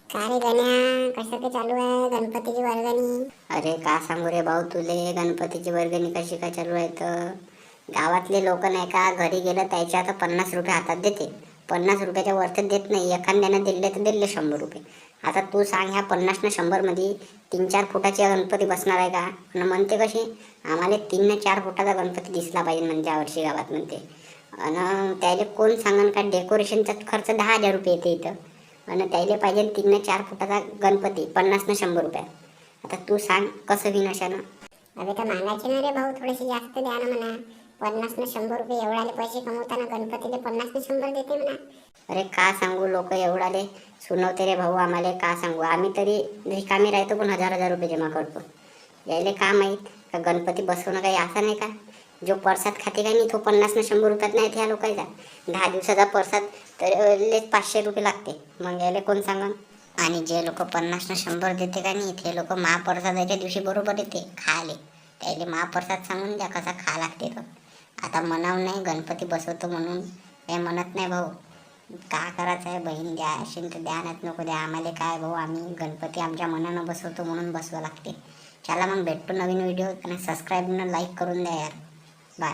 काय रे गण्या, कसं काय चालू आहे गणपतीची वर्गणी? अरे का सांगू रे भाऊ तुले, गणपतीची वर्गणी कशी काय चालू आहे तर गावातले लोक नाही का, घरी गेलं त्याच्या आता 50 रुपये हातात देते. 50 रुपयाच्या वरती देत नाही. एखाद्यानं दिले तर दिले 100 रुपये. आता तू सांग, ह्या 50 न 100 मध्ये 3-4 फुटाची गणपती बसणार आहे का? आणि म्हणते कशी, आम्हाला 3 न 4 फुटाचा गणपती दिसला पाहिजे म्हणजे यावर्षी गावात म्हणते. आणि त्याला कोण सांगन का डेकोरेशनचा खर्च 10,000 रुपये येते इथं. आणि त्याला पाहिजे 3 न 4 फुटाचा गणपती 50 न 100 रुपये. आता तू सांग कसं होईन अशानं? अबे तर मागायचे ना रे भाऊ, थोडेसे जास्त द्या ना म्हणा. 50 न 100 रुपये एवढाले पैसे कमवताना गणपतीला 50 न 100 देते म्हणा. अरे का सांगू, लोक एवढाले सुनवते रे भाऊ आम्हाला. का सांगू, आम्ही तरी रिकामी राहतो पण 1000-1000 रुपये जमा करतो. यायले का माहीत का गणपती बसवणं काही असं नाही का? जो प्रसाद खाते का नाही तो 50 न 100 रुपयात नाही ह्या लोकांचा. 10 दिवसाचा प्रसाद तर 500 रुपये लागते. मग यायला कोण सांगन? आणि जे लोक 50 न 100 देते का नाही ते लोक महाप्रसादाच्या दिवशी बरोबर येते खायले. त्याले महाप्रसाद सांगून द्या कसा खा लागते तो. आता म्हणावं नाही गणपती बसवतो म्हणून काही म्हणत नाही भाऊ. का करायचं आहे, बहीण द्या असेल तर द्या, नाहीत नको द्या. आम्हाला काय भाऊ, आम्ही गणपती आमच्या मनानं बसवतो म्हणून बसवा लागते. चला मग भेटतो नवीन व्हिडिओ. आणि सबस्क्राईब न लाईक करून द्या यार. बाय.